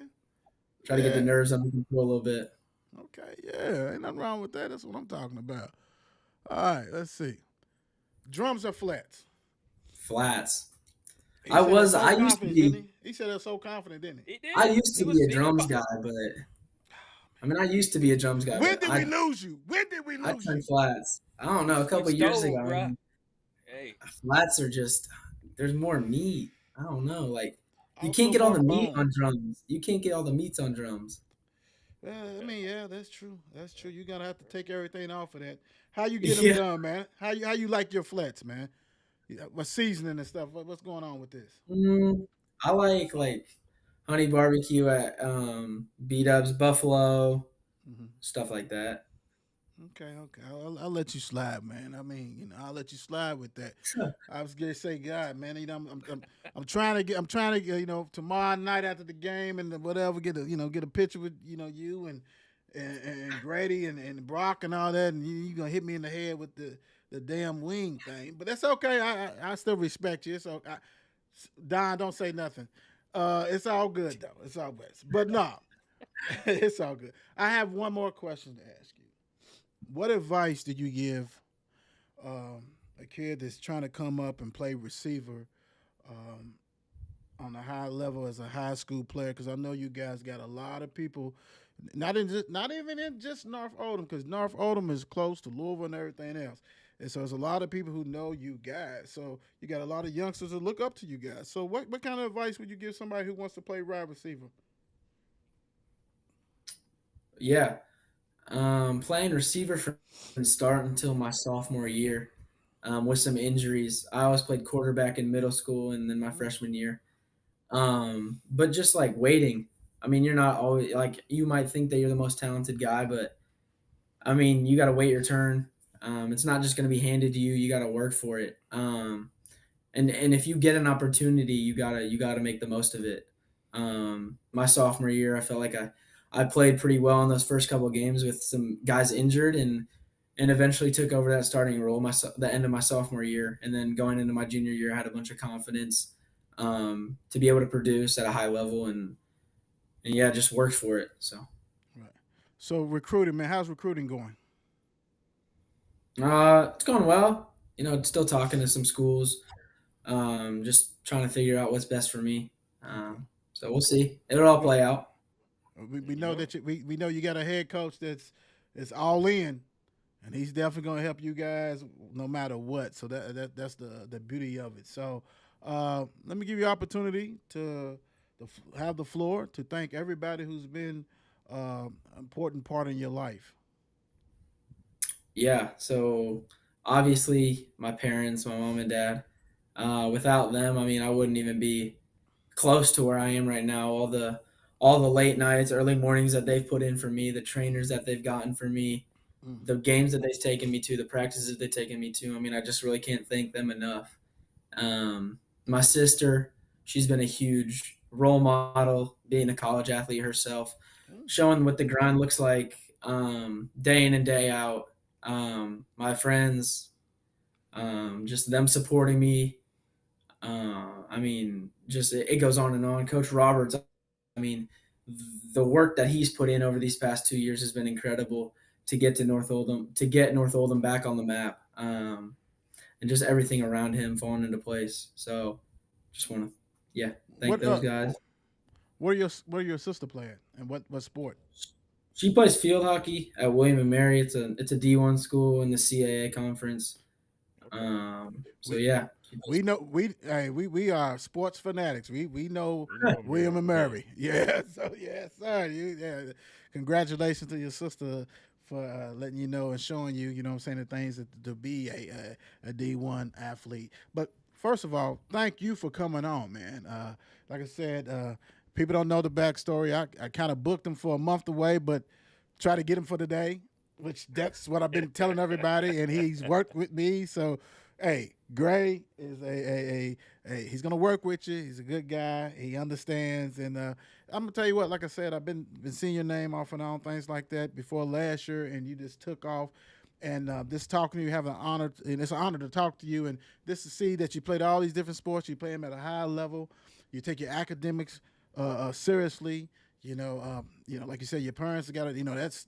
Speaker 4: try to get the
Speaker 2: Yeah.
Speaker 4: nerves under control a little bit.
Speaker 2: Okay. Yeah. Ain't nothing wrong with that. That's what I'm talking about. All right. Let's see. Drums or flats?
Speaker 4: Flats.
Speaker 2: He
Speaker 4: I
Speaker 2: said that
Speaker 4: was.
Speaker 2: so
Speaker 4: I used to
Speaker 2: confident, didn't
Speaker 4: be.
Speaker 2: he? He said that so confident, didn't he?
Speaker 3: He
Speaker 4: I
Speaker 3: did.
Speaker 4: used
Speaker 3: He
Speaker 4: to be
Speaker 3: was
Speaker 4: a
Speaker 3: he was
Speaker 4: drums
Speaker 3: about
Speaker 4: guy, but I mean, I used to be a drums guy,
Speaker 2: When
Speaker 4: but
Speaker 2: did we lose you? When did we
Speaker 4: I
Speaker 2: lose
Speaker 4: turned
Speaker 2: you?
Speaker 4: flats. I don't know,
Speaker 3: you
Speaker 4: a couple
Speaker 3: switched
Speaker 4: years
Speaker 3: over,
Speaker 4: ago. I
Speaker 3: bruh.
Speaker 4: mean,
Speaker 3: Hey.
Speaker 4: flats are just there's more meat. I don't know, like you can't
Speaker 2: Also
Speaker 4: get all
Speaker 2: more
Speaker 4: the meat
Speaker 2: bone.
Speaker 4: on drums. You can't get all the meats on drums.
Speaker 2: I mean, yeah, that's true. That's true. You gotta have to take everything off of that. How you get them
Speaker 4: Yeah.
Speaker 2: done, man? How you like your flats, man? What seasoning and stuff? What's going on with this?
Speaker 4: Mm, I like honey barbecue at B Dubs Buffalo,
Speaker 2: Hmm.
Speaker 4: stuff like that.
Speaker 2: Okay. I'll let you slide, man. I mean, I'll let you slide with that. I was gonna say, God, man, I'm trying to get, tomorrow night after the game and whatever, get a picture with, you and Grady and Brock and all that, and you gonna hit me in the head with the damn wing thing. But that's okay. I still respect you. So, Don, don't say nothing. It's all good though. It's all good. But no, it's all good. I have one more question to ask you. What advice did you give um, a kid that's trying to come up and play receiver um, on a high level as a high school player? Because I know you guys got a lot of people, not even in just North Oldham, because North Oldham is close to Louisville and everything else. And so there's a lot of people who know you guys. So you got a lot of youngsters that look up to you guys. So what kind of advice would you give somebody who wants to play wide receiver?
Speaker 4: Yeah. Playing receiver from start until my sophomore year, with some injuries. I always played quarterback in middle school and then my
Speaker 2: Mhm.
Speaker 4: freshman year. But just like waiting. I mean, you're not always like you might think that you're the most talented guy, but I mean, you got to wait your turn. It's not just going to be handed to you. You got to work for it. And if you get an opportunity, you gotta make the most of it. My sophomore year, I felt like I played pretty well in those first couple of games with some guys injured, and eventually took over that starting role the end of my sophomore year, and then going into my junior year, I had a bunch of confidence to be able to produce at a high level, and yeah, just worked for it. So
Speaker 2: Right. So recruiting, man, how's recruiting going?
Speaker 4: It's going well. Still talking to some schools. Just trying to figure out what's best for me.
Speaker 2: Okay.
Speaker 4: So we'll see. It'll all
Speaker 2: We
Speaker 4: play out.
Speaker 2: we
Speaker 3: You
Speaker 2: know
Speaker 3: know,
Speaker 2: that we know you got a head coach that's all in, and he's definitely going to help you guys no matter what. So that's the beauty of it. So let me give you opportunity to have the floor to thank everybody who's been an important part in your life.
Speaker 4: Yeah. So obviously, my parents, my mom and dad. Without them, I mean, I wouldn't even be close to where I am right now. All the late nights, early mornings that they've put in for me, the trainers that they've gotten for me,
Speaker 2: Mm.
Speaker 4: the games that they've taken me to, the practices they've taken me to. I mean, I just really can't thank them enough. My sister, she's been a huge role model, being a college athlete herself,
Speaker 2: Mm.
Speaker 4: showing what the grind looks like day in and day out. My friends, just them supporting me. I mean, just it goes on and on. Coach Roberts, I mean, the work that he's put in over these past 2 years has been incredible to get to North Oldham, to get North Oldham back on the map, and just everything around him falling into place. So, just want to, yeah, thank
Speaker 2: What
Speaker 4: those guys.
Speaker 2: where your sister playing and what sport?
Speaker 4: She plays field hockey at William and Mary. It's a D1 school in the CAA conference.
Speaker 3: okay.
Speaker 4: So
Speaker 2: We
Speaker 4: yeah,
Speaker 2: we know we are sports fanatics. We know
Speaker 3: You know me
Speaker 2: William and
Speaker 3: over here.
Speaker 2: Mary. Yeah, so yes, sir. Congratulations to your sister for letting you know and showing you. You know what I'm saying, the things that to be a D1 athlete. But first of all, thank you for coming on, man. Like I said, people don't know the backstory. I kind of booked him for a month away, but try to get him for today, which that's what I've been telling everybody, and he's worked with me. So, hey, Gray is a he's gonna work with you. He's a good guy. He understands, and I'm gonna tell you what. Like I said, I've been seeing your name off and on things like that before last year, and you just took off. And this talking to you, have an honor, and it's an honor to talk to you, and this to see that you played all these different sports. You play them at a high level. You take your academics seriously. Like you said, your parents got to, that's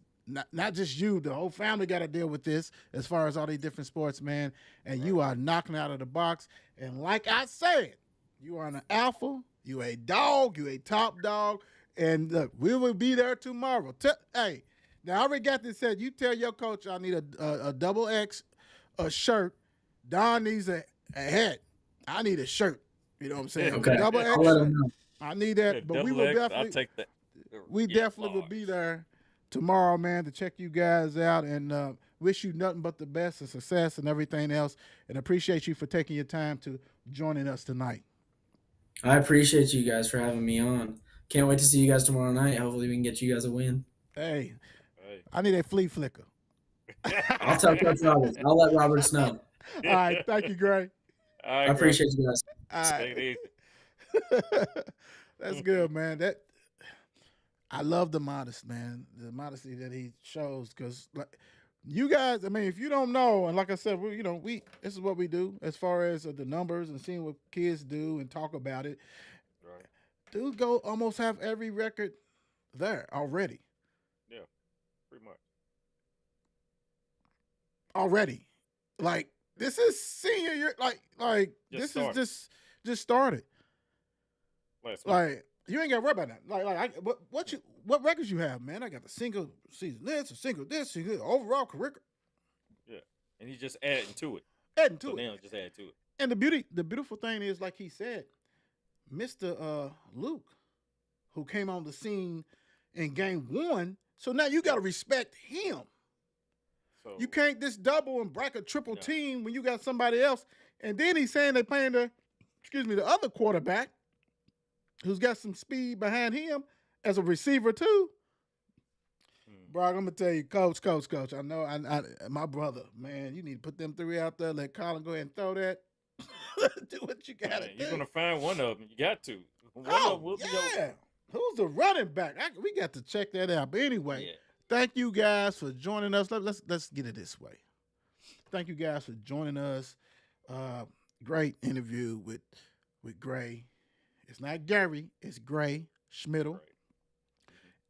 Speaker 2: not just you, the whole family got to deal with this as far as all these different sports, man. And
Speaker 3: Right.
Speaker 2: you are knocking out of the box. And like I said, you are an alpha, you a dog, you a top dog. And look, we will be there tomorrow. Hey, now I already got this said. You tell your coach I need a double X, a shirt. Don needs a hat. I need a shirt. You know what I'm saying? The
Speaker 4: okay.
Speaker 2: double
Speaker 4: I'll
Speaker 2: X
Speaker 4: let
Speaker 2: shirt.
Speaker 4: them know.
Speaker 2: I need
Speaker 3: Yeah,
Speaker 2: that, but we
Speaker 3: double
Speaker 2: will
Speaker 3: X. I'll
Speaker 2: definitely
Speaker 3: take that.
Speaker 2: we
Speaker 3: Yeah,
Speaker 2: definitely will be
Speaker 3: large.
Speaker 2: there tomorrow, man, to check you guys out and wish you nothing but the best and success and everything else. And appreciate you for taking your time to joining us tonight.
Speaker 4: I appreciate you guys for having me on. Can't wait to see you guys tomorrow night. Hopefully, we can get you guys a win.
Speaker 2: Hey,
Speaker 3: Hey.
Speaker 2: I need a flea flicker.
Speaker 4: I'll tell Coach Roberts. I'll let Roberts know.
Speaker 2: All right, thank you, Gray.
Speaker 3: All
Speaker 4: I
Speaker 3: right, Gray.
Speaker 4: appreciate you guys.
Speaker 2: All
Speaker 3: Take it
Speaker 2: right. That's
Speaker 3: easy.
Speaker 2: good, man. That I love the modest man, the modesty that he shows. Because like you guys, I mean, if you don't know, and like I said, we this is what we do as far as the numbers and seeing what kids do and talk about it.
Speaker 3: Right.
Speaker 2: Dude, go almost have every record there already.
Speaker 3: Yeah, pretty much.
Speaker 2: Already, like this is senior year. Like
Speaker 3: Just
Speaker 2: this is
Speaker 3: started
Speaker 2: just started.
Speaker 3: last week.
Speaker 2: Like you ain't got to worry about that. What records you have, man? I got the single season this, a single this, single overall curriculum,
Speaker 3: Yeah, and he's just adding to it.
Speaker 2: adding
Speaker 3: So
Speaker 2: to it.
Speaker 3: now just add to it.
Speaker 2: And the beautiful thing is, like he said, Mister Luke, who came on the scene in game one. So now you got to respect him.
Speaker 3: So
Speaker 2: You can't just double and bracket triple
Speaker 3: no,
Speaker 2: team when you got somebody else. And then he's saying they playing the other quarterback who's got some speed behind him as a receiver too.
Speaker 3: hmm,
Speaker 2: Bro, I'm gonna tell you, coach. I know, my brother, man, you need to put them three out there. Let Colin go ahead and throw that. Do what you gotta
Speaker 3: man, you're
Speaker 2: do.
Speaker 3: gonna find one of them. You got to. One of
Speaker 2: Oh
Speaker 3: them will be
Speaker 2: yeah,
Speaker 3: open.
Speaker 2: who's the running back? We got to check that out. But anyway,
Speaker 3: Yeah.
Speaker 2: thank you guys for joining us. Let's get it this way. Thank you guys for joining us. Great interview with Gray. It's not Gary, it's Gray Schmittel,
Speaker 3: Right.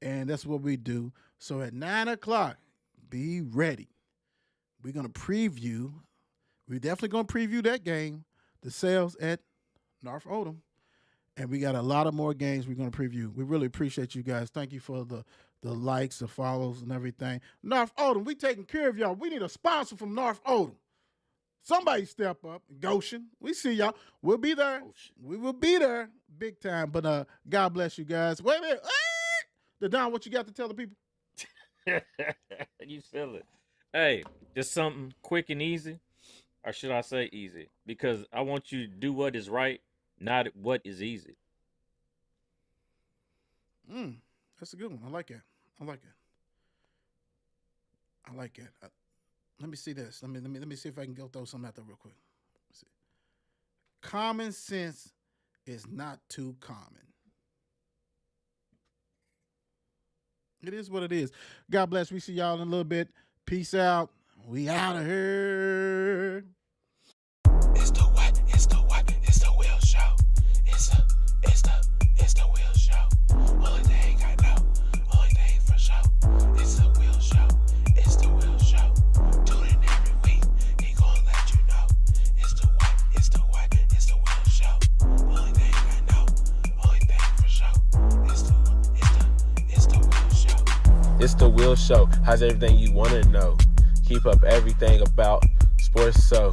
Speaker 2: and that's what we do. So at 9 o'clock, be ready. we're going to preview. We're definitely going to preview that game, the sales at North Oldham. And we got a lot of more games we're going to preview. We really appreciate you guys. Thank you for the likes, the follows, and everything. North Oldham, we taking care of y'all. We need a sponsor from North Oldham. Somebody step up. Goshen, we see y'all. We'll be there. We will be there big time. But God bless you guys. Wait a minute. The Don, what you got to tell the people?
Speaker 3: You feel it. Hey, just something quick and easy. Or should I say easy? Because I want you to do what is right, not what is easy.
Speaker 2: That's a good one. I like it. Let me see this. Let me see if I can go throw something out there real quick. Let's see. Common sense is not too common. It is what it is. God bless. We see y'all in a little bit. Peace out. We out of here.
Speaker 1: It's the what? It's the what? It's the Will Show. It's the Will Show. Only thing I know. Only thing for sure. It's the Will Show. It's the Will Show. Tune in every week. He gonna let you know. It's the what? It's the what? It's the Will Show. Only thing I know. Only thing for sure. It's the Will Show. It's the Will Show. How's everything you wanna know? Keep up everything about sports so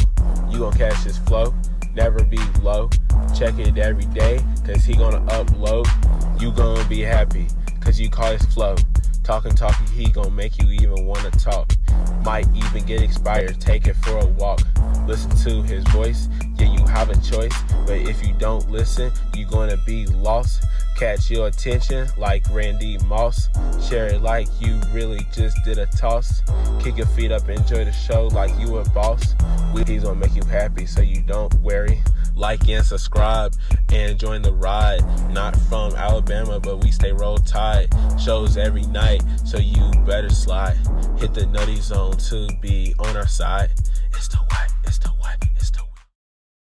Speaker 1: you gon' catch his flow, never be low. Check it every day, cause he gonna upload. You gonna be happy, cause you call his flow. Talking, he gonna make you even wanna talk. Might even get expired, take it for a walk. Listen to his voice, yeah, you have a choice. But if you don't listen, you gonna be lost. Catch your attention like Randy Moss. Share it like you really just did a toss. Kick your feet up, enjoy the show like you a boss. He's gonna make you happy so you don't worry. Like and subscribe and join the ride. Not from Alabama, but we stay roll tide. Shows every night, so you better slide. Hit the nutty zone to be on our side. It's the